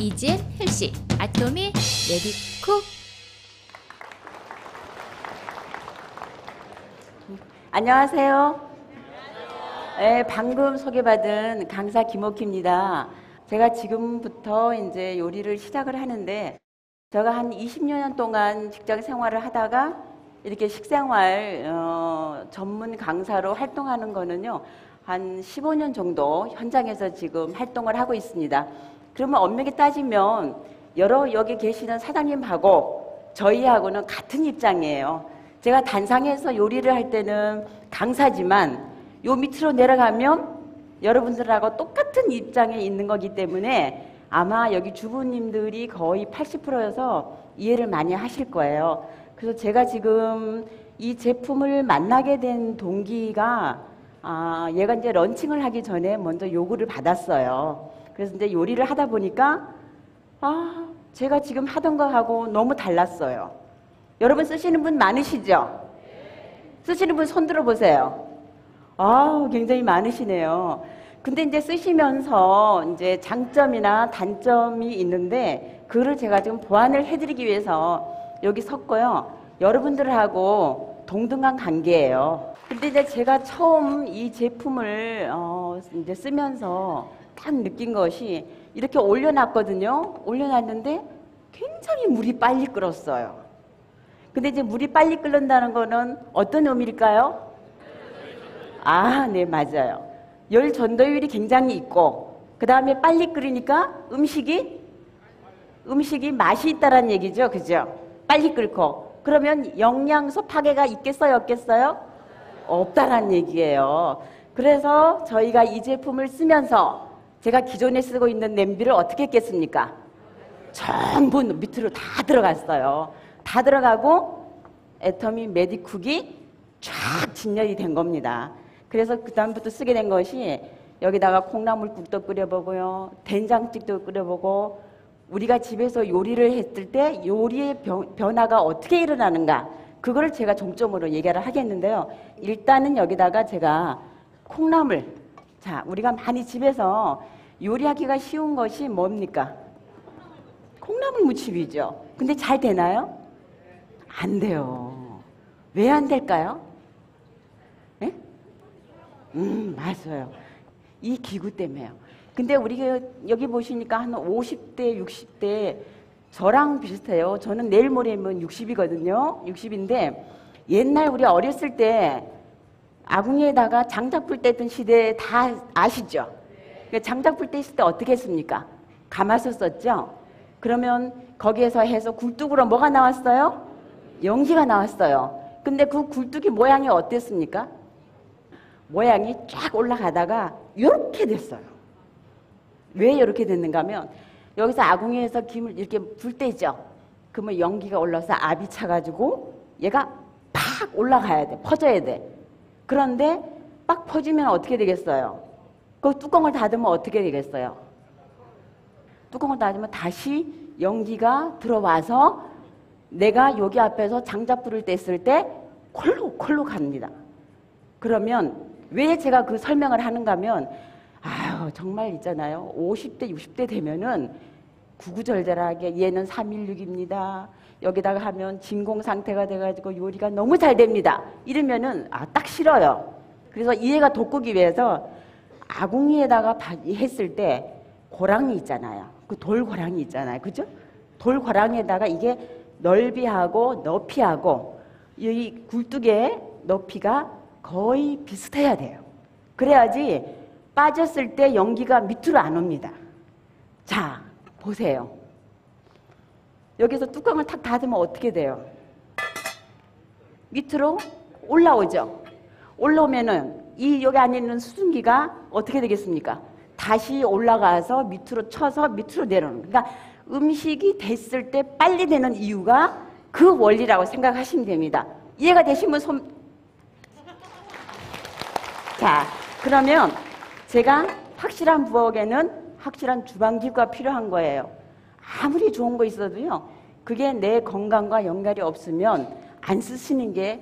이지엔 헬시 아토미 메디쿡. 안녕하세요. 네, 방금 소개받은 강사 김옥희입니다. 제가 지금부터 이제 요리를 시작을 하는데, 제가 한 20년 동안 직장 생활을 하다가 이렇게 식생활 전문 강사로 활동하는 거는요, 한 15년 정도 현장에서 지금 활동을 하고 있습니다. 그러면 엄밀히 따지면 여기 계시는 사장님하고 저희하고는 같은 입장이에요. 제가 단상에서 요리를 할 때는 강사지만 요 밑으로 내려가면 여러분들하고 똑같은 입장에 있는 거기 때문에 아마 여기 주부님들이 거의 80%여서 이해를 많이 하실 거예요. 그래서 제가 지금 이 제품을 만나게 된 동기가 얘가 이제 런칭을 하기 전에 먼저 요구를 받았어요. 그래서 이제 요리를 하다 보니까 제가 지금 하던 거하고 너무 달랐어요. 여러분 쓰시는 분 많으시죠? 쓰시는 분 손 들어보세요. 굉장히 많으시네요. 근데 이제 쓰시면서 이제 장점이나 단점이 있는데 그거를 제가 지금 보완을 해드리기 위해서 여기 섰고요. 여러분들하고 동등한 관계예요. 근데 이제 제가 처음 이 제품을 이제 쓰면서 딱 느낀 것이 이렇게 올려놨거든요. 올려놨는데 굉장히 물이 빨리 끓었어요. 근데 이제 물이 빨리 끓는다는 거는 어떤 의미일까요? 네, 맞아요. 열 전도율이 굉장히 있고, 그 다음에 빨리 끓이니까 음식이 맛이 있다라는 얘기죠. 그죠? 빨리 끓고. 그러면 영양소 파괴가 있겠어요? 없겠어요? 없다라는 얘기예요. 그래서 저희가 이 제품을 쓰면서 제가 기존에 쓰고 있는 냄비를 어떻게 했겠습니까? 전부 밑으로 다 들어갔어요. 다 들어가고 애터미 메디쿡이 쫙 진열이 된 겁니다. 그래서 그 다음부터 쓰게 된 것이 여기다가 콩나물국도 끓여보고요, 된장찌개도 끓여보고, 우리가 집에서 요리를 했을 때 요리의 변화가 어떻게 일어나는가, 그거를 제가 중점으로 얘기를 하겠는데요. 일단은 여기다가 제가 콩나물, 우리가 많이 집에서 요리하기가 쉬운 것이 뭡니까? 콩나물 무침이죠. 근데 잘 되나요? 안 돼요. 왜 안 될까요? 네? 맞아요. 이 기구 때문에요. 근데 우리가 여기 보시니까 한 50대, 60대 저랑 비슷해요. 저는 내일 모레면 60이거든요. 60인데 옛날 우리 어렸을 때 아궁이에다가 장작불 떼던 시대 다 아시죠? 장작불 떼실 때 어떻게 했습니까? 가마솥 썼죠? 그러면 거기에서 해서 굴뚝으로 뭐가 나왔어요? 연기가 나왔어요. 근데 그 굴뚝이 모양이 어땠습니까? 모양이 쫙 올라가다가 이렇게 됐어요. 왜 이렇게 됐는가 하면 여기서 아궁이에서 김을 이렇게 불 때죠. 그러면 연기가 올라서 압이 차가지고 얘가 팍 올라가야 돼. 퍼져야 돼. 그런데 빡 퍼지면 어떻게 되겠어요? 그 뚜껑을 닫으면 어떻게 되겠어요? 뚜껑을 닫으면 다시 연기가 들어와서 내가 여기 앞에서 장작불을 뗐을 때 콜로 갑니다. 그러면 왜 제가 그 설명을 하는가 하면 정말 있잖아요. 50대, 60대 되면은 구구절절하게 얘는 316입니다. 여기다가 하면 진공 상태가 돼가지고 요리가 너무 잘 됩니다. 이러면은 딱 싫어요. 그래서 이해가 돋구기 위해서 아궁이에다가 했을 때 고랑이 있잖아요. 그 돌고랑이 있잖아요. 그죠? 돌고랑에다가 이게 넓이하고 높이하고 이 굴뚝의 높이가 거의 비슷해야 돼요. 그래야지 빠졌을 때 연기가 밑으로 안 옵니다. 자, 보세요. 여기서 뚜껑을 탁 닫으면 어떻게 돼요? 밑으로 올라오죠. 올라오면은 여기 안에 있는 수증기가 어떻게 되겠습니까? 다시 올라가서 밑으로 쳐서 밑으로 내려오는. 그러니까 음식이 됐을 때 빨리 되는 이유가 그 원리라고 생각하시면 됩니다. 이해가 되시면 자, 그러면 제가 확실한 부엌에는 확실한 주방기구가 필요한 거예요. 아무리 좋은 거 있어도요, 그게 내 건강과 연관이 없으면 안 쓰시는 게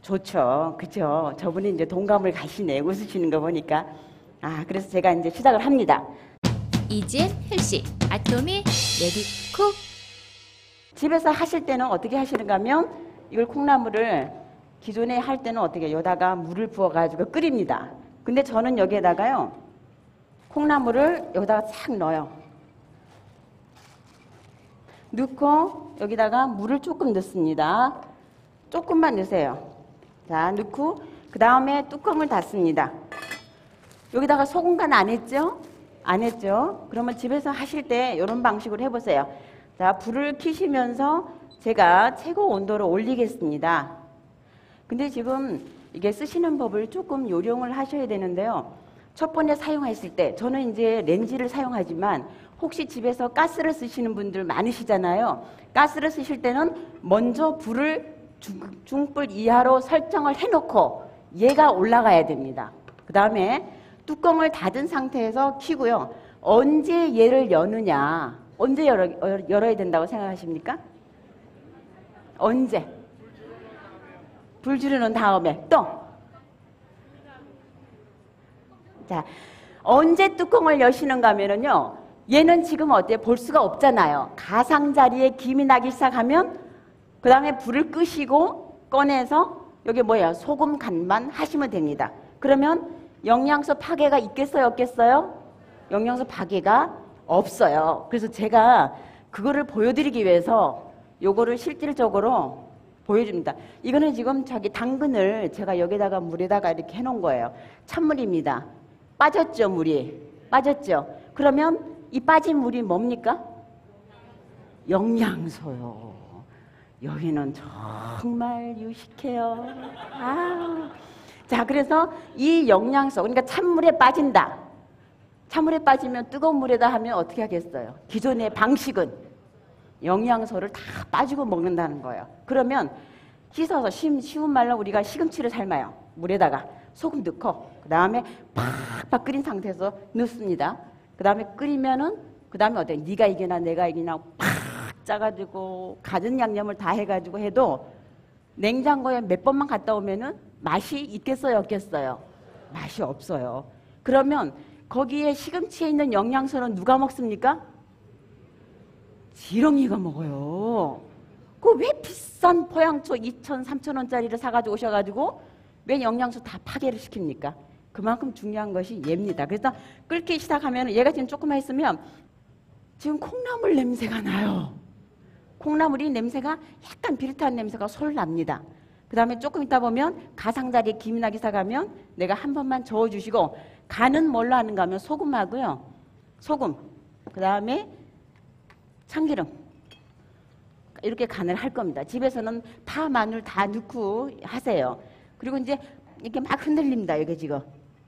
좋죠. 그죠? 저분이 이제 동감을 가시네. 웃으시는 거 보니까. 그래서 제가 이제 시작을 합니다. 이지엔 헬시 아토미 레디쿡. 집에서 하실 때는 어떻게 하시는가 하면 이걸 콩나물을 기존에 할 때는 어떻게 여기다가 물을 부어가지고 끓입니다. 근데 저는 여기에다가요 콩나물을 여기다가 싹 넣어요. 넣고 여기다가 물을 조금 넣습니다. 조금만 넣으세요. 자, 넣고 그 다음에 뚜껑을 닫습니다. 여기다가 소금 간 안 했죠? 안 했죠? 그러면 집에서 하실 때 이런 방식으로 해보세요. 자, 불을 켜시면서 제가 최고 온도를 올리겠습니다. 근데 지금 이게 쓰시는 법을 조금 요령을 하셔야 되는데요. 첫 번째 사용했을 때 저는 이제 렌지를 사용하지만 혹시 집에서 가스를 쓰시는 분들 많으시잖아요. 가스를 쓰실 때는 먼저 불을 중불 이하로 설정을 해놓고 얘가 올라가야 됩니다. 그 다음에 뚜껑을 닫은 상태에서 켜고요. 언제 얘를 여느냐, 언제 열어야 된다고 생각하십니까? 언제? 불 지르는 다음에 또. 자, 언제 뚜껑을 여시는가 하면은요, 얘는 지금 어때요? 볼 수가 없잖아요. 가상자리에 김이 나기 시작하면 그 다음에 불을 끄시고 꺼내서 여기 뭐예요? 소금 간만 하시면 됩니다. 그러면 영양소 파괴가 있겠어요? 없겠어요? 영양소 파괴가 없어요. 그래서 제가 그거를 보여드리기 위해서 요거를 실질적으로 보여줍니다. 이거는 지금 저기 당근을 제가 여기다가 물에다가 이렇게 해놓은 거예요. 찬물입니다. 빠졌죠, 물이? 빠졌죠? 그러면 이 빠진 물이 뭡니까? 영양소요. 여기는 정말 유식해요. 아. 자, 그래서 이 영양소, 그러니까 찬물에 빠진다. 찬물에 빠지면 뜨거운 물에다 하면 어떻게 하겠어요? 기존의 방식은 영양소를 다 빠지고 먹는다는 거예요. 그러면 씻어서 쉬운 말로 우리가 시금치를 삶아요. 물에다가 소금 넣고 그 다음에 팍팍 끓인 상태에서 넣습니다. 그 다음에 끓이면은 그 다음에 어때요? 네가 이기나 내가 이기나 팍 짜가지고 가진 양념을 다 해가지고 해도 냉장고에 몇 번만 갔다 오면은 맛이 있겠어요, 없겠어요? 맛이 없어요. 그러면 거기에 시금치에 있는 영양소는 누가 먹습니까? 지렁이가 먹어요. 그 왜 비싼 포양초 2,000, 3,000원짜리를 사가지고 오셔가지고 왜 영양소 다 파괴를 시킵니까? 그만큼 중요한 것이 얘입니다. 그래서 끓기 시작하면 얘가 지금 조금만 있으면 지금 콩나물 냄새가 나요. 콩나물이 냄새가 약간 비릿한 냄새가 솔 납니다. 그 다음에 조금 있다 보면 가상자리에 김이 나기 시작하면 내가 한 번만 저어주시고 간은 뭘로 하는가 하면 소금하고요. 소금, 그 다음에 참기름 이렇게 간을 할 겁니다. 집에서는 파, 마늘 다 넣고 하세요. 그리고 이제 이렇게 막 흔들립니다. 여기 지금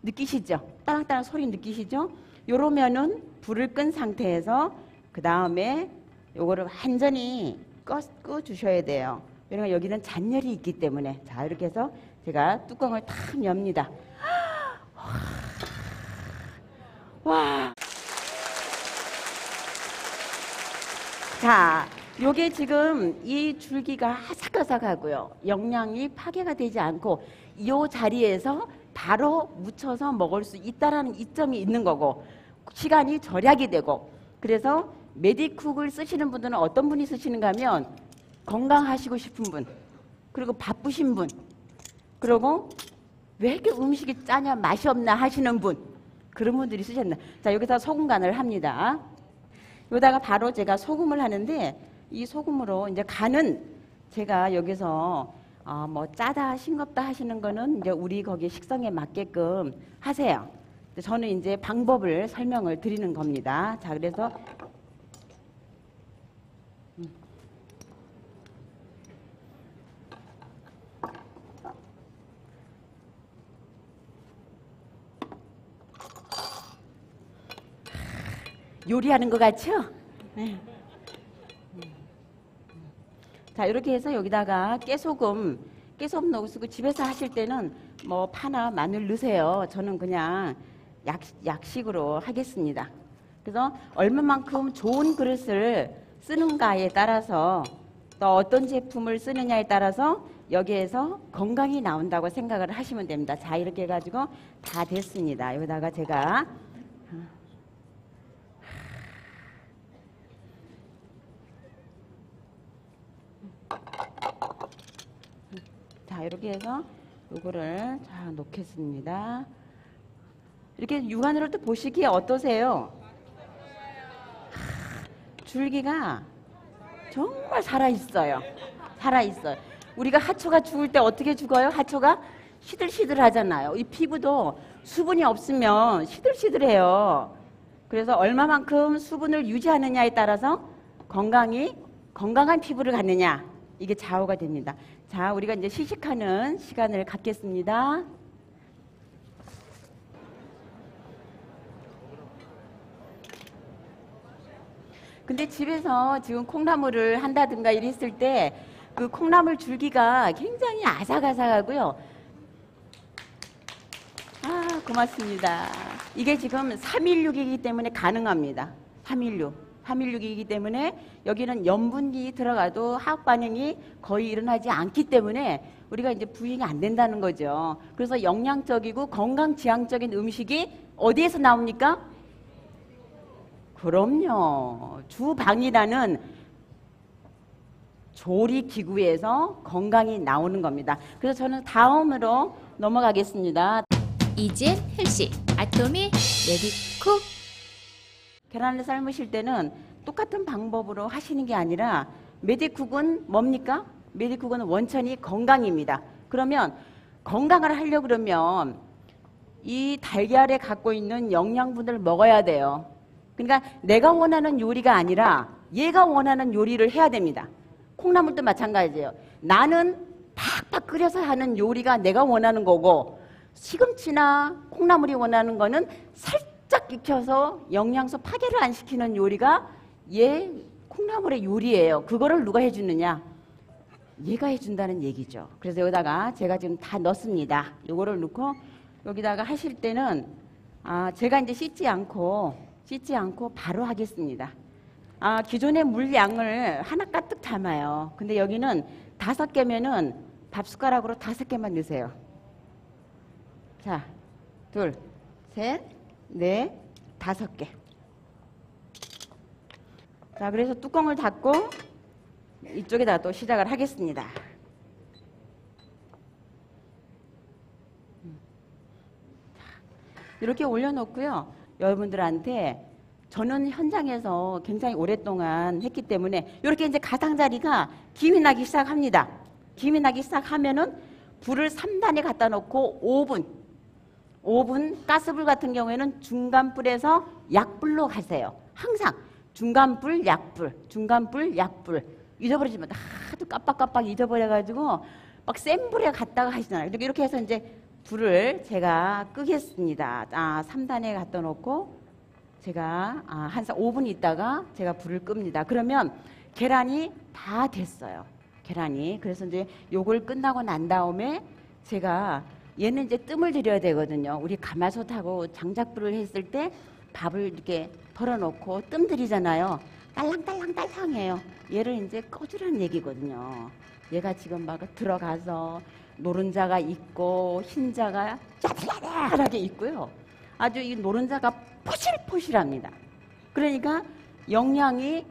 느끼시죠? 따랑따랑 소리 느끼시죠? 요러면은 불을 끈 상태에서 그 다음에 요거를 완전히 꺼 주셔야 돼요. 왜냐면 여기는 잔열이 있기 때문에. 자, 이렇게 해서 제가 뚜껑을 탁 엽니다. 와. 자, 요게 지금 이 줄기가 아삭아삭하고요. 영양이 파괴가 되지 않고 이 자리에서 바로 묻혀서 먹을 수 있다라는 이점이 있는 거고 시간이 절약이 되고 그래서 메디쿡을 쓰시는 분들은 어떤 분이 쓰시는가 하면 건강하시고 싶은 분 그리고 바쁘신 분 그리고 왜 이렇게 음식이 짜냐 맛이 없나 하시는 분 그런 분들이 쓰셨나. 자, 여기다 소금 간을 합니다. 여기다가 바로 제가 소금을 하는데 이 소금으로 이제 간은 제가 여기서 뭐 짜다 싱겁다 하시는 거는 이제 우리 거기 식성에 맞게끔 하세요. 저는 이제 방법을 설명을 드리는 겁니다. 자, 그래서 요리하는 것 같죠? 네. 자, 이렇게 해서 여기다가 깨소금 넣으시고 집에서 하실 때는 뭐 파나 마늘 넣으세요. 저는 그냥 약식으로 하겠습니다. 그래서 얼마만큼 좋은 그릇을 쓰는가에 따라서 또 어떤 제품을 쓰느냐에 따라서 여기에서 건강이 나온다고 생각을 하시면 됩니다. 자, 이렇게 해가지고 다 됐습니다. 여기다가 제가 자, 이렇게 해서 요거를 자, 놓겠습니다. 이렇게 육안으로 또 보시기에 어떠세요? 줄기가 정말 살아있어요. 살아있어요. 우리가 하초가 죽을 때 어떻게 죽어요? 하초가 시들시들 하잖아요. 이 피부도 수분이 없으면 시들시들해요. 그래서 얼마만큼 수분을 유지하느냐에 따라서 건강한 피부를 갖느냐, 이게 좌우가 됩니다. 자, 우리가 이제 시식하는 시간을 갖겠습니다. 근데 집에서 지금 콩나물을 한다든가 이랬을 때 그 콩나물 줄기가 굉장히 아삭아삭하고요. 아, 고맙습니다. 이게 지금 316이기 때문에 가능합니다. 316이기 때문에 여기는 염분이 들어가도 화학 반응이 거의 일어나지 않기 때문에 우리가 이제 부인이 안 된다는 거죠. 그래서 영양적이고 건강지향적인 음식이 어디에서 나옵니까? 그럼요. 주방이라는 조리기구에서 건강이 나오는 겁니다. 그래서 저는 다음으로 넘어가겠습니다. 이젠 헬시 아토미 메디쿡. 계란을 삶으실 때는 똑같은 방법으로 하시는 게 아니라 메디쿡은 뭡니까? 메디쿡은 원천이 건강입니다. 그러면 건강을 하려고 그러면 이 달걀에 갖고 있는 영양분을 먹어야 돼요. 그러니까 내가 원하는 요리가 아니라 얘가 원하는 요리를 해야 됩니다. 콩나물도 마찬가지예요. 나는 팍팍 끓여서 하는 요리가 내가 원하는 거고 시금치나 콩나물이 원하는 거는 살짝 익혀서 영양소 파괴를 안 시키는 요리가 얘 콩나물의 요리예요. 그거를 누가 해주느냐? 얘가 해준다는 얘기죠. 그래서 여기다가 제가 지금 다 넣습니다. 요거를 넣고 여기다가 하실 때는 제가 이제 씻지 않고 바로 하겠습니다. 기존의 물량을 하나 가득 담아요. 근데 여기는 5개면은 밥숟가락으로 5개만 넣으세요. 자, 2, 3, 4, 5개. 자, 그래서 뚜껑을 닫고 이쪽에다 또 시작을 하겠습니다. 이렇게 올려놓고요. 여러분들한테 저는 현장에서 굉장히 오랫동안 했기 때문에 이렇게 이제 가장자리가 김이 나기 시작합니다. 김이 나기 시작하면은 불을 3단에 갖다 놓고 5분 가스불 같은 경우에는 중간불에서 약불로 가세요. 항상 중간불, 약불 잊어버리지 마. 하도 깜빡깜빡 잊어버려가지고 막 센 불에 갔다가 하시잖아요. 이렇게 해서 이제 불을 제가 끄겠습니다. 3단에 갖다 놓고 제가 한 5분 있다가 제가 불을 끕니다. 그러면 계란이 다 됐어요. 계란이. 그래서 이제 요걸 끝나고 난 다음에 제가 얘는 이제 뜸을 들여야 되거든요. 우리 가마솥하고 장작불을 했을 때 밥을 이렇게 덜어놓고 뜸 들이잖아요. 딸랑딸랑딸랑해요. 얘를 이제 꺼주라는 얘기거든요. 얘가 지금 막 들어가서 노른자가 있고 흰자가 야들야들하게 있고요. 아주 이 노른자가 포실포실합니다. 그러니까 영양이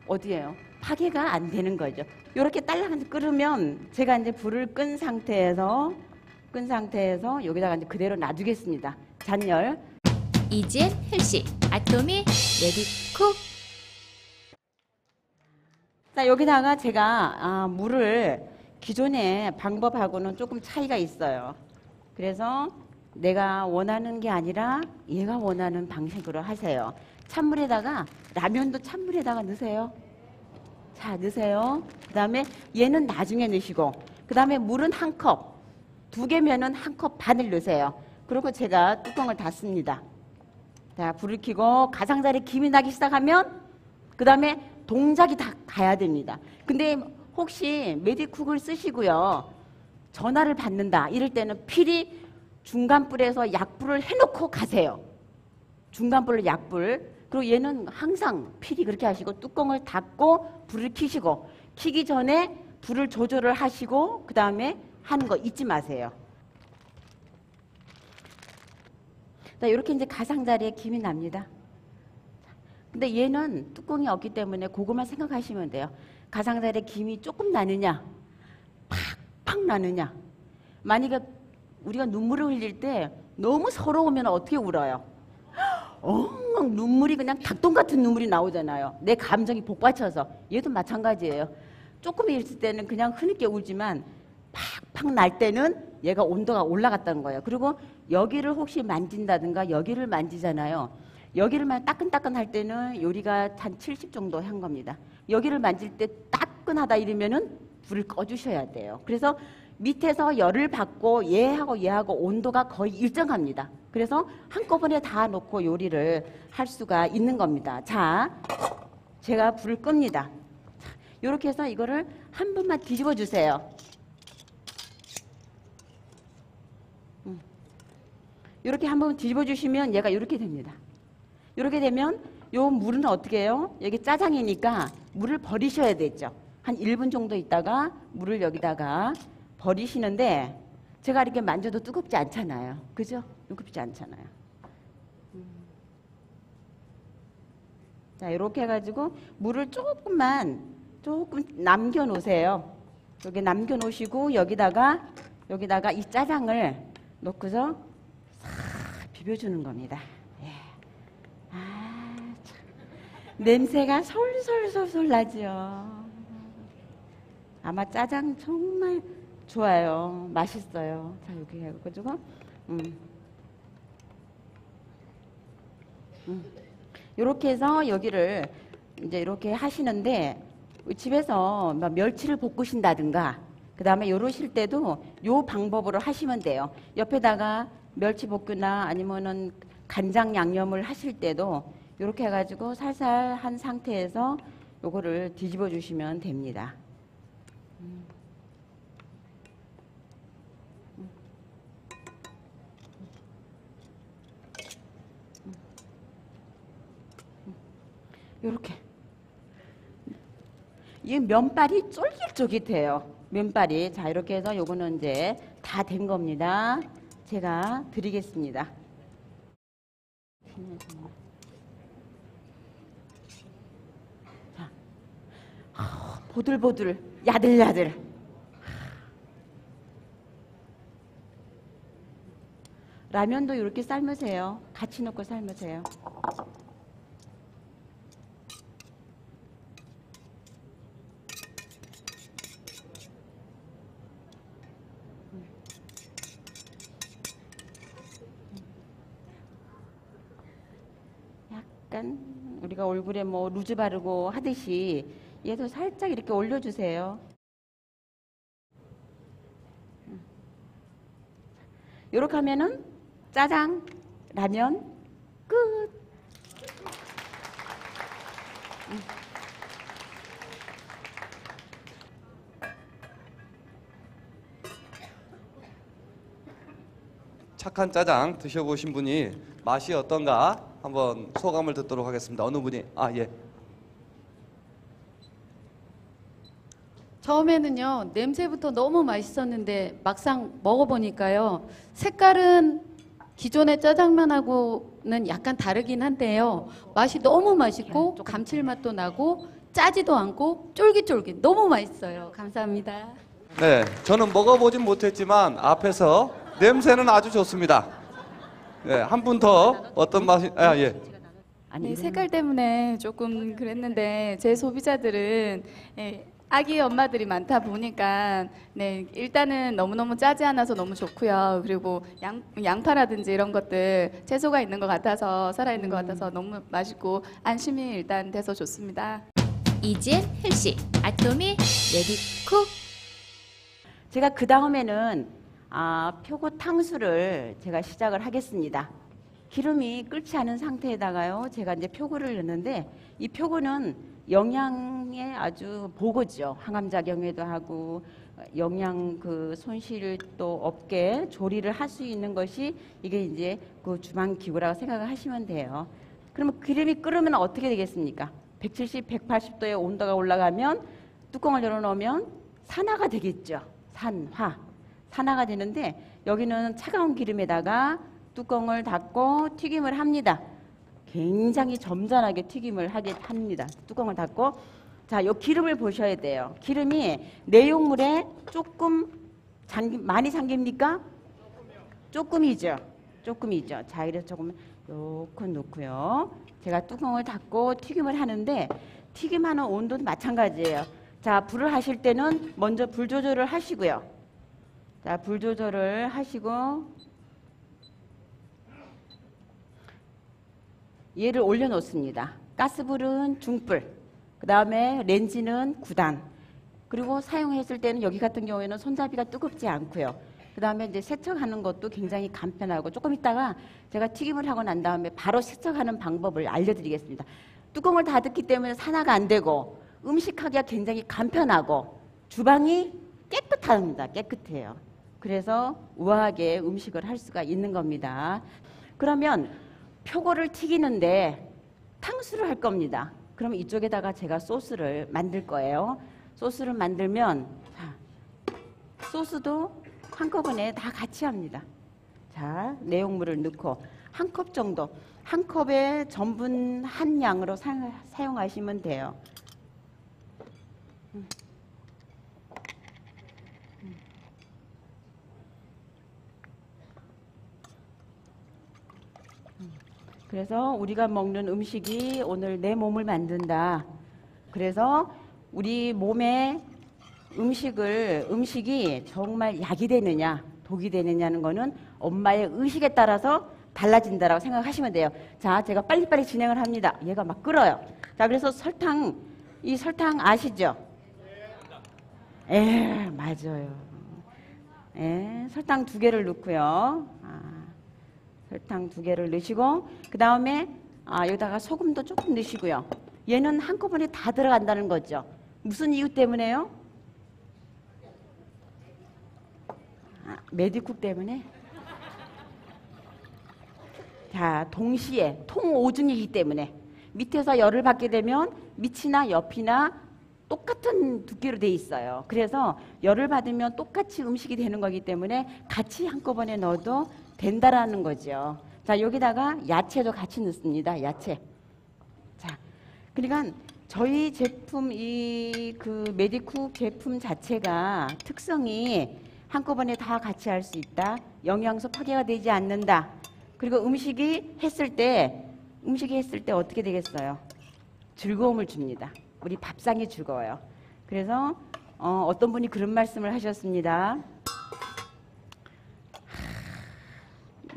어디예요? 파괴가 안 되는 거죠. 이렇게 딸랑한테 끓으면 제가 이제 불을 끈 상태에서 여기다가 이제 그대로 놔두겠습니다. 잔열. 이젠 헬시 아토미 메디쿡. 자, 여기다가 제가 물을 기존의 방법하고는 조금 차이가 있어요. 그래서 내가 원하는 게 아니라 얘가 원하는 방식으로 하세요. 찬물에다가 라면도 찬물에다가 넣으세요. 자, 넣으세요. 그 다음에 얘는 나중에 넣으시고 그 다음에 물은 1컵, 2개면은 1컵 반을 넣으세요. 그리고 제가 뚜껑을 닫습니다. 자, 불을 켜고 가장자리에 김이 나기 시작하면 그 다음에 동작이 다 가야 됩니다. 근데 혹시 메디쿡을 쓰시고요. 전화를 받는다. 이럴 때는 필히 중간불에서 약불을 해놓고 가세요. 중간불을 약불. 그리고 얘는 항상 필히 그렇게 하시고 뚜껑을 닫고 불을 켜시고 켜기 전에 불을 조절을 하시고 그 다음에 하는 거 잊지 마세요. 자, 이렇게 이제 가장자리에 김이 납니다. 근데 얘는 뚜껑이 없기 때문에 그것만 생각하시면 돼요. 가장자리에 김이 조금 나느냐, 팍팍 나느냐, 만약에 우리가 눈물을 흘릴 때 너무 서러우면 어떻게 울어요? 엉엉 눈물이 그냥 닭똥 같은 눈물이 나오잖아요. 내 감정이 복받쳐서. 얘도 마찬가지예요. 조금 있을 때는 그냥 흐느껴 울지만 팍팍 날 때는 얘가 온도가 올라갔다는 거예요. 그리고 여기를 혹시 만진다든가 여기를 만지잖아요. 여기를 따끈따끈 할 때는 요리가 한 70 정도 한 겁니다. 여기를 만질 때 따끈하다 이러면은 불을 꺼주셔야 돼요. 그래서 밑에서 열을 받고 얘하고 온도가 거의 일정합니다. 그래서 한꺼번에 다 놓고 요리를 할 수가 있는 겁니다. 자, 제가 불을 끕니다. 이렇게 해서 이거를 한 번만 뒤집어 주세요. 이렇게 한 번 뒤집어 주시면 얘가 이렇게 됩니다. 이렇게 되면 요 물은 어떻게 해요? 여기 짜장이니까 물을 버리셔야 되죠. 한 1분 정도 있다가 물을 여기다가 버리시는데 제가 이렇게 만져도 뜨겁지 않잖아요. 그죠? 뜨겁지 않잖아요. 자, 이렇게 해가지고 물을 조금 남겨 놓으세요. 여기 남겨 놓으시고 여기다가 이 짜장을 넣고서 싹 비벼주는 겁니다. 예. 아, 참. 냄새가 솔솔솔솔 나죠. 아마 짜장 정말 좋아요. 맛있어요. 자, 여기 해가지고, 이렇게 해서 여기를 이제 이렇게 하시는데, 집에서 막 멸치를 볶으신다든가, 그 다음에 요러실 때도 요 방법으로 하시면 돼요. 옆에다가 멸치 볶으나 아니면은 간장 양념을 하실 때도 이렇게 해가지고 살살 한 상태에서 요거를 뒤집어 주시면 됩니다. 요렇게. 이 면발이 쫄깃쫄깃해요. 면발이. 자, 이렇게 해서 요거는 이제 다 된 겁니다. 제가 드리겠습니다. 자, 보들보들, 야들야들. 라면도 이렇게 삶으세요. 같이 넣고 삶으세요. 약간 우리가 얼굴에 뭐 루즈 바르고 하듯이 얘도 살짝 이렇게 올려주세요. 이렇게 하면은 짜장, 라면 끝. 착한 짜장 드셔보신 분이 맛이 어떤가 한번 소감을 듣도록 하겠습니다. 어느 분이? 아, 예. 처음에는요, 냄새부터 너무 맛있었는데 막상 먹어보니까요, 색깔은 기존의 짜장면하고는 약간 다르긴 한데요, 맛이 너무 맛있고 감칠맛도 나고 짜지도 않고 쫄깃쫄깃 너무 맛있어요. 감사합니다. 네, 저는 먹어보진 못했지만 앞에서 냄새는 아주 좋습니다. 네, 한 분 더 어떤 맛이? 아, 예. 네, 색깔 때문에 조금 그랬는데 제 소비자들은 아기 엄마들이 많다 보니까 네, 일단은 너무너무 짜지 않아서 너무 좋고요. 그리고 양파라든지 이런 것들 채소가 있는 것 같아서 살아있는 것 같아서 너무 맛있고 안심이 일단 돼서 좋습니다. 이지엔 헬시 아토미 레디쿡. 제가 그 다음에는 표고 탕수를 제가 시작을 하겠습니다. 기름이 끓지 않은 상태에다가요, 제가 이제 표고를 넣는데 이 표고는 영양에 아주 보고죠. 항암작용에도 하고 영양 그 손실도 없게 조리를 할 수 있는 것이 이게 이제 그 주방 기구라고 생각을 하시면 돼요. 그러면 기름이 끓으면 어떻게 되겠습니까? 170, 180도의 온도가 올라가면 뚜껑을 열어놓으면 산화가 되겠죠. 산화가 되는데 여기는 차가운 기름에다가 뚜껑을 닫고 튀김을 합니다. 굉장히 점잖하게 튀김을 하게 합니다. 뚜껑을 닫고. 자, 요 기름을 보셔야 돼요. 기름이 내용물에 조금 많이 잠깁니까? 조금이죠. 조금이죠. 자, 이래서 조금 요렇게 놓고요. 제가 뚜껑을 닫고 튀김을 하는데 튀김하는 온도도 마찬가지예요. 자, 불을 하실 때는 먼저 불 조절을 하시고요. 자, 불 조절을 하시고 얘를 올려놓습니다. 가스불은 중불, 그 다음에 렌지는 9단, 그리고 사용했을 때는 여기 같은 경우에는 손잡이가 뜨겁지 않고요. 그 다음에 이제 세척하는 것도 굉장히 간편하고, 조금 있다가 제가 튀김을 하고 난 다음에 바로 세척하는 방법을 알려드리겠습니다. 뚜껑을 닫았기 때문에 산화가 안 되고 음식하기가 굉장히 간편하고 주방이 깨끗합니다. 깨끗해요. 그래서 우아하게 음식을 할 수가 있는 겁니다. 그러면 표고를 튀기는데 탕수를 할 겁니다. 그럼 이쪽에다가 제가 소스를 만들 거예요. 소스를 만들면 소스도 한꺼번에 다 같이 합니다. 자, 내용물을 넣고 한 컵 정도, 한 컵에 전분 한 양으로 사용하시면 돼요. 그래서 우리가 먹는 음식이 오늘 내 몸을 만든다. 그래서 우리 몸에 음식이 정말 약이 되느냐 독이 되느냐는 거는 엄마의 의식에 따라서 달라진다라고 생각하시면 돼요. 자, 제가 빨리빨리 진행을 합니다. 얘가 막 끓어요. 자, 그래서 이 설탕 아시죠? 맞아요. 설탕 2개를 넣고요. 설탕 2개를 넣으시고, 그 다음에 여기다가 소금도 조금 넣으시고요. 얘는 한꺼번에 다 들어간다는 거죠. 무슨 이유 때문에요? 메디쿡 때문에? 자, 동시에 통오줌이기 때문에 밑에서 열을 받게 되면 밑이나 옆이나 똑같은 두께로 돼 있어요. 그래서 열을 받으면 똑같이 음식이 되는 거기 때문에 같이 한꺼번에 넣어도 된다라는 거죠. 자, 여기다가 야채도 같이 넣습니다. 야채. 자, 그러니까 저희 제품 그 메디쿡 제품 자체가 특성이 한꺼번에 다 같이 할 수 있다. 영양소 파괴가 되지 않는다. 그리고 음식이 했을 때 어떻게 되겠어요? 즐거움을 줍니다. 우리 밥상이 즐거워요. 그래서 어떤 분이 그런 말씀을 하셨습니다.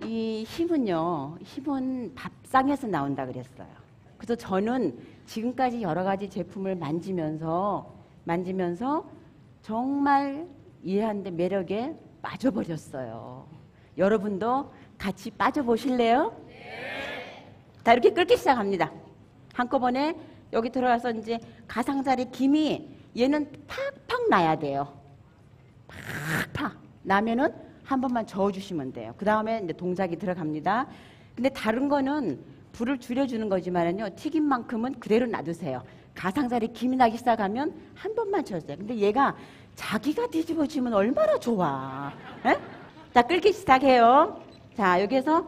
이 힘은 밥상에서 나온다 그랬어요. 그래서 저는 지금까지 여러 가지 제품을 만지면서 정말 이해하는데 매력에 빠져버렸어요. 여러분도 같이 빠져보실래요? 네. 자, 이렇게 끓기 시작합니다. 한꺼번에 여기 들어가서 이제 가상자리 김이 얘는 팍팍 나야 돼요. 팍팍 나면은 한 번만 저어주시면 돼요. 그 다음에 이제 동작이 들어갑니다. 근데 다른 거는 불을 줄여주는 거지만요, 튀김만큼은 그대로 놔두세요. 가상자리 김이 나기 시작하면 한 번만 저어주세요. 근데 얘가 자기가 뒤집어지면 얼마나 좋아. 에? 자, 끓기 시작해요. 자, 여기에서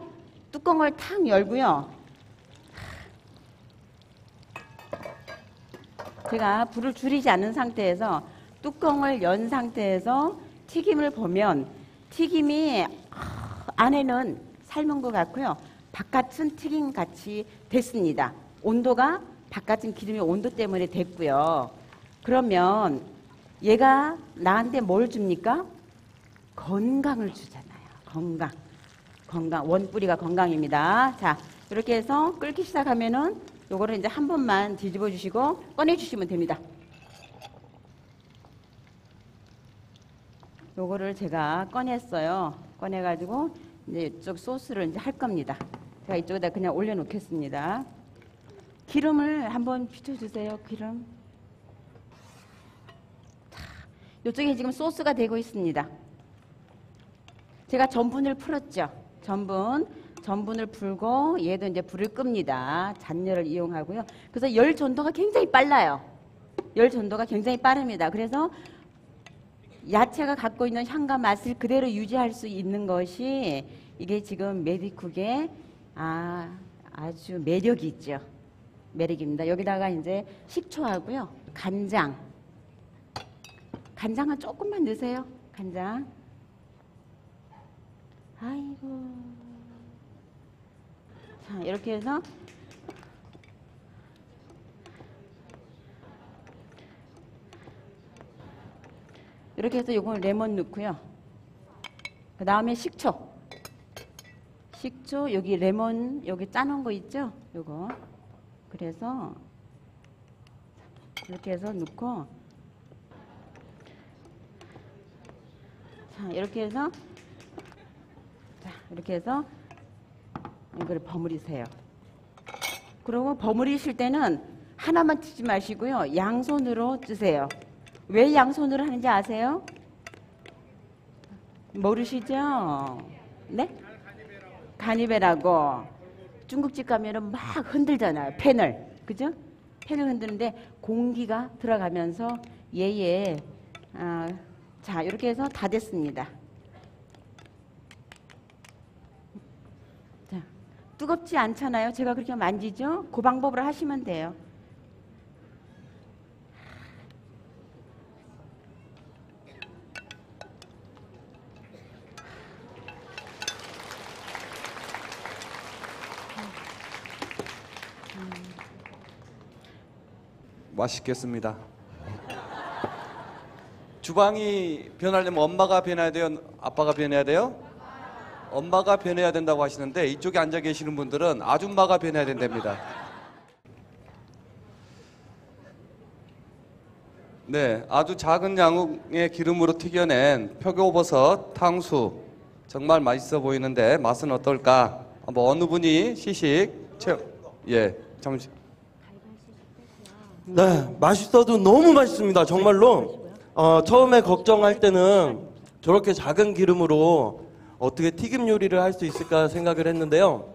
뚜껑을 탁 열고요. 제가 불을 줄이지 않은 상태에서 뚜껑을 연 상태에서 튀김을 보면 튀김이 안에는 삶은 것 같고요. 바깥은 튀김 같이 됐습니다. 온도가 바깥은 기름의 온도 때문에 됐고요. 그러면 얘가 나한테 뭘 줍니까? 건강을 주잖아요. 건강. 원뿌리가 건강입니다. 자, 이렇게 해서 끓기 시작하면은 요거를 이제 한 번만 뒤집어 주시고 꺼내 주시면 됩니다. 요거를 제가 꺼냈어요. 꺼내가지고 이제 이쪽 소스를 이제 할 겁니다. 제가 이쪽에다 그냥 올려 놓겠습니다. 기름을 한번 비춰주세요. 기름. 자, 이쪽에 지금 소스가 되고 있습니다. 제가 전분을 풀었죠. 전분을 풀고 얘도 이제 불을 끕니다. 잔열을 이용하고요. 그래서 열 전도가 굉장히 빨라요. 열 전도가 굉장히 빠릅니다. 그래서 야채가 갖고 있는 향과 맛을 그대로 유지할 수 있는 것이 이게 지금 메디쿡의 아주 매력이 있죠. 매력입니다. 여기다가 이제 식초하고요. 간장은 조금만 넣으세요. 간장. 아이고. 자, 이렇게 해서 이렇게 해서 요거 레몬 넣고요. 그 다음에 식초. 식초, 여기 레몬, 여기 짜놓은 거 있죠? 요거. 그래서 이렇게 해서 넣고, 자, 이렇게 해서, 자, 이렇게 해서 이걸 버무리세요. 그리고 버무리실 때는 하나만 찌지 마시고요. 양손으로 찌세요. 왜 양손으로 하는지 아세요? 모르시죠? 네? 가니베라고. 중국집 가면은 막 흔들잖아요. 팬을. 그죠? 팬을 흔드는데 공기가 들어가면서 얘에, 자, 이렇게 해서 다 됐습니다. 자, 뜨겁지 않잖아요. 제가 그렇게 만지죠? 그 방법으로 하시면 돼요. 맛있겠습니다. 주방이 변하려면 엄마가 변해야 돼요? 아빠가 변해야 돼요? 엄마가 변해야 된다고 하시는데 이쪽에 앉아 계시는 분들은 아줌마가 변해야 된답니다. 네, 아주 작은 양의 기름으로 튀겨낸 표고버섯 탕수 정말 맛있어 보이는데 맛은 어떨까? 한번 어느 분이 예, 잠시. 네, 맛있어도 너무 맛있습니다. 정말로. 처음에 걱정할 때는 저렇게 작은 기름으로 어떻게 튀김 요리를 할 수 있을까 생각을 했는데요.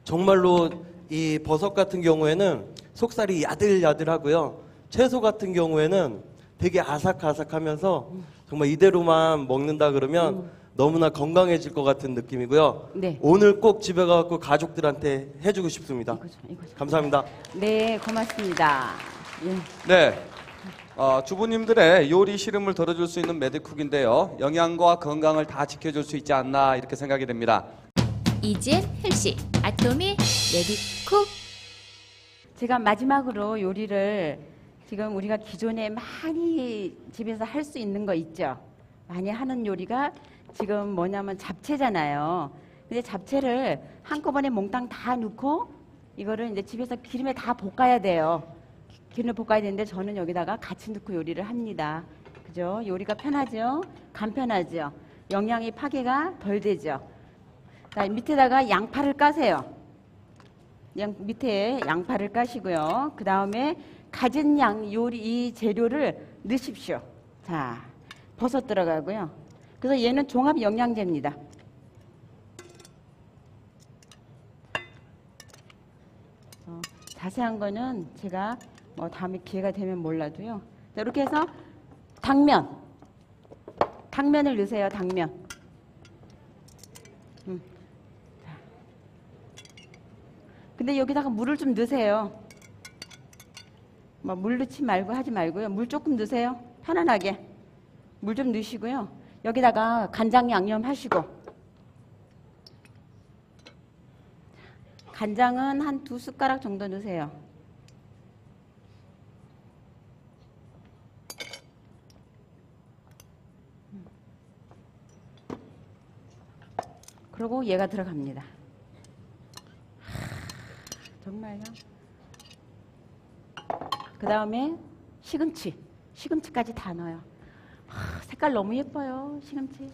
정말로 이 버섯 같은 경우에는 속살이 야들야들하고요. 채소 같은 경우에는 되게 아삭아삭하면서 정말 이대로만 먹는다 그러면 너무나 건강해질 것 같은 느낌이고요. 네. 오늘 꼭 집에 가서 가족들한테 해주고 싶습니다. 이거죠. 감사합니다. 네, 고맙습니다. 예. 네, 주부님들의 요리 시름을 덜어줄 수 있는 매드쿡인데요. 영양과 건강을 다 지켜줄 수 있지 않나 이렇게 생각이 됩니다. 이지엔 헬시 아토미 레디쿡. 제가 마지막으로 요리를 지금 우리가 기존에 많이 집에서 할 수 있는 거 있죠. 많이 하는 요리가 지금 뭐냐면 잡채잖아요. 근데 잡채를 한꺼번에 몽땅 다 넣고 이거를 이제 집에서 기름에 다 볶아야 돼요. 기름에 볶아야 되는데 저는 여기다가 같이 넣고 요리를 합니다. 그죠? 요리가 편하죠? 간편하죠? 영양이 파괴가 덜 되죠? 자, 밑에다가 양파를 까세요. 밑에 양파를 까시고요. 그 다음에 가진 요리 이 재료를 넣으십시오. 자, 버섯 들어가고요. 그래서 얘는 종합 영양제입니다. 자세한 거는 제가 뭐 다음에 기회가 되면 몰라도요. 자, 이렇게 해서 당면을 넣으세요. 당면. 자. 근데 여기다가 물을 좀 넣으세요. 뭐 물 넣지 말고 하지 말고요. 물 조금 넣으세요. 편안하게. 물 좀 넣으시고요. 여기다가 간장 양념 하시고, 간장은 한 2숟가락 정도 넣으세요. 그리고 얘가 들어갑니다. 정말요. 그 다음에 시금치까지 다 넣어요. 색깔 너무 예뻐요, 시금치.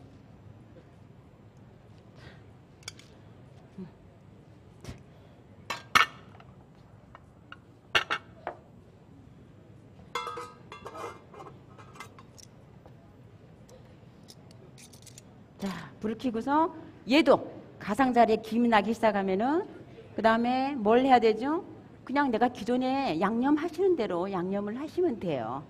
자, 불을 켜고서 얘도 가장자리에 김이 나기 시작하면은 그 다음에 뭘 해야 되죠? 그냥 내가 기존에 양념 하시는 대로 양념을 하시면 돼요.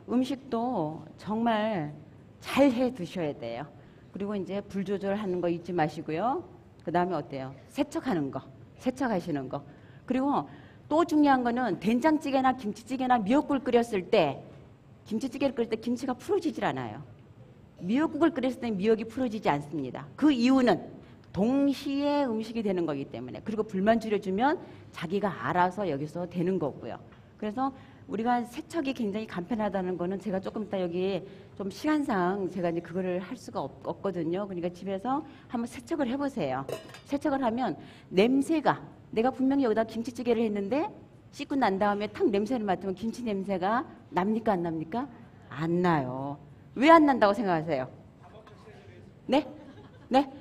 음식도 정말 잘 해 드셔야 돼요. 그리고 이제 불 조절하는 거 잊지 마시고요. 그 다음에 어때요? 세척하시는 거. 그리고 또 중요한 거는 된장찌개나 김치찌개나 미역국 끓였을 때 김치찌개를 끓일 때 김치가 풀어지질 않아요. 미역국을 끓였을 때 미역이 풀어지지 않습니다. 그 이유는 동시에 음식이 되는 거기 때문에. 그리고 불만 줄여주면 자기가 알아서 여기서 되는 거고요. 그래서 우리가 세척이 굉장히 간편하다는 거는 제가 조금 이따 여기 좀 시간상 제가 이제 그거를 할 수가 없거든요. 그러니까 집에서 한번 세척을 해보세요. 세척을 하면 냄새가, 내가 분명히 여기다 김치찌개를 했는데 씻고 난 다음에 탁 냄새를 맡으면 김치 냄새가 납니까 안 납니까? 안 나요. 왜 안 난다고 생각하세요? 네? 네?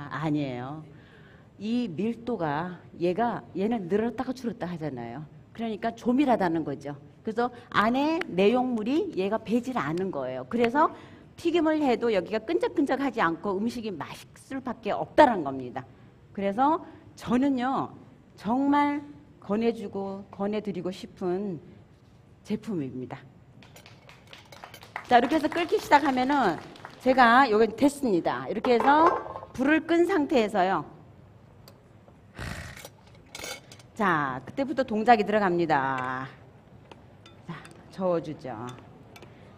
아니에요. 이 밀도가 얘는 늘었다가 줄었다 하잖아요. 그러니까 조밀하다는 거죠. 그래서 안에 내용물이 얘가 배질 않은 거예요. 그래서 튀김을 해도 여기가 끈적끈적하지 않고 음식이 맛있을 수밖에 없다는 겁니다. 그래서 저는요 정말 권해드리고 싶은 제품입니다. 자, 이렇게 해서 끓기 시작하면은 제가 여기 됐습니다. 이렇게 해서 불을 끈 상태에서요. 자, 그때부터 동작이 들어갑니다. 자, 저어주죠.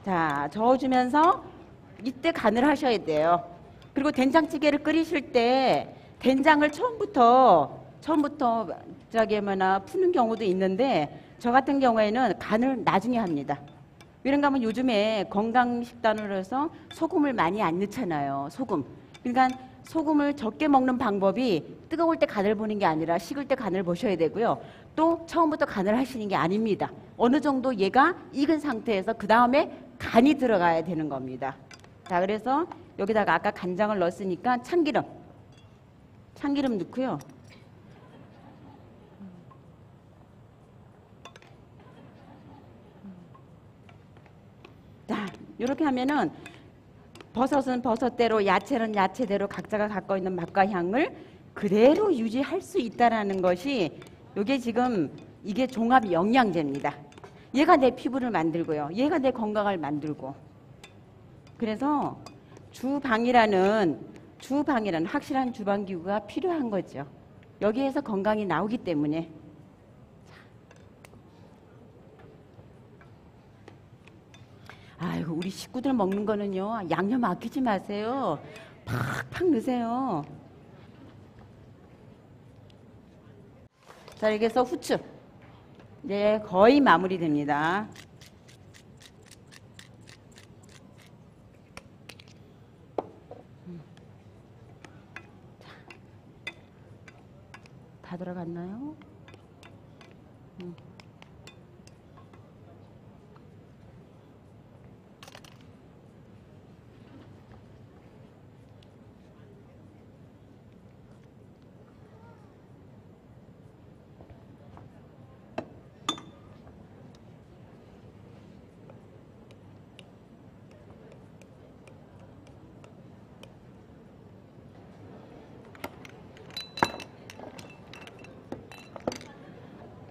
자, 저어주면서 이때 간을 하셔야 돼요. 그리고 된장찌개를 끓이실 때 된장을 처음부터 푸는 경우도 있는데 저 같은 경우에는 간을 나중에 합니다. 왜냐면 하면 요즘에 건강식단으로 해서 소금을 많이 안 넣잖아요. 소금. 그러니까 소금을 적게 먹는 방법이 뜨거울 때 간을 보는 게 아니라 식을 때 간을 보셔야 되고요. 또 처음부터 간을 하시는 게 아닙니다. 어느 정도 얘가 익은 상태에서 그 다음에 간이 들어가야 되는 겁니다. 자, 그래서 여기다가 아까 간장을 넣었으니까 참기름 넣고요. 자, 이렇게 하면은 버섯은 버섯대로, 야채는 야채대로 각자가 갖고 있는 맛과 향을 그대로 유지할 수 있다라는 것이 이게 종합 영양제입니다. 얘가 내 피부를 만들고요. 얘가 내 건강을 만들고. 그래서 주방이라는 확실한 주방기구가 필요한 거죠. 여기에서 건강이 나오기 때문에. 아이고, 우리 식구들 먹는 거는요, 양념 아끼지 마세요. 팍팍 넣으세요. 자, 여기서 후추. 이제 거의 마무리됩니다. 다 들어갔나요?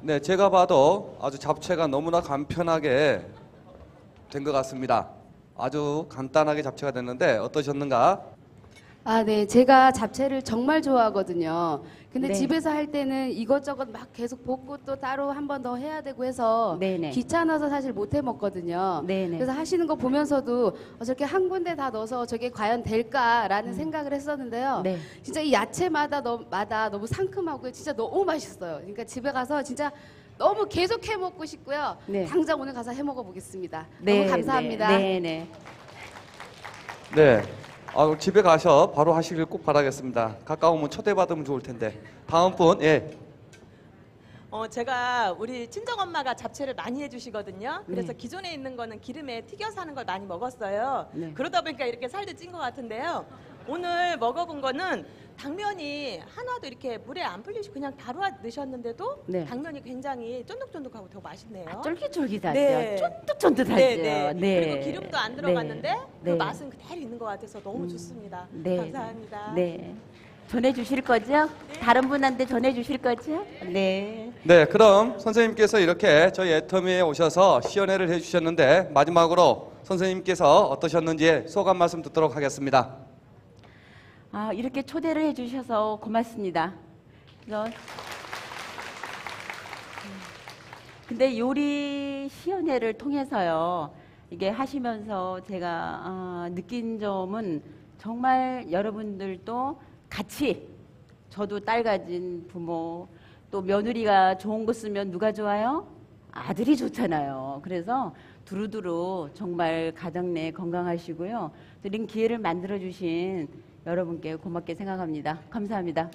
네, 제가 봐도 아주 잡채가 너무나 간편하게 된 것 같습니다. 아주 간단하게 잡채가 됐는데 어떠셨는가? 아, 네. 제가 잡채를 정말 좋아하거든요. 근데 네. 집에서 할 때는 이것저것 막 계속 볶고 또 따로 한 번 더 해야 되고 해서 네네. 귀찮아서 사실 못 해 먹거든요. 네네. 그래서 하시는 거 보면서도 저렇게 한 군데 다 넣어서 저게 과연 될까라는 생각을 했었는데요. 네. 진짜 이 야채마다 너무 상큼하고 진짜 너무 맛있어요. 그러니까 집에 가서 진짜 너무 계속 해 먹고 싶고요. 네. 당장 오늘 가서 해 먹어 보겠습니다. 네, 너무 감사합니다. 네, 네. 네. 집에 가서 바로 하시길 꼭 바라겠습니다. 가까우면 초대받으면 좋을 텐데. 다음 분, 예. 제가 우리 친정엄마가 잡채를 많이 해주시거든요. 그래서 네. 기존에 있는 거는 기름에 튀겨서 하는 걸 많이 먹었어요. 네. 그러다 보니까 이렇게 살도 찐 것 같은데요. 오늘 먹어본 거는 당면이 하나도 이렇게 물에 안 불리시고 그냥 바로 넣으셨는데도 네. 당면이 굉장히 쫀득쫀득하고 더 맛있네요. 쫄깃쫄깃하죠. 네. 쫀득쫀득하죠. 네. 네. 그리고 기름도 안 들어갔는데 그 네. 맛은 그대로 있는 것 같아서 너무 좋습니다. 네. 감사합니다. 네. 전해주실 거죠? 다른 분한테 전해주실 거죠? 네. 네, 그럼 선생님께서 이렇게 저희 애터미에 오셔서 시연회를 해주셨는데 마지막으로 선생님께서 어떠셨는지 소감 말씀 듣도록 하겠습니다. 이렇게 초대를 해주셔서 고맙습니다. 근데 요리 시연회를 통해서요, 이게 하시면서 제가 느낀 점은 정말 여러분들도 같이 저도 딸 가진 부모 또 며느리가 좋은 거 쓰면 누가 좋아요? 아들이 좋잖아요. 그래서 두루두루 정말 가정 내 건강하시고요. 이런 기회를 만들어 주신 여러분께 고맙게 생각합니다. 감사합니다.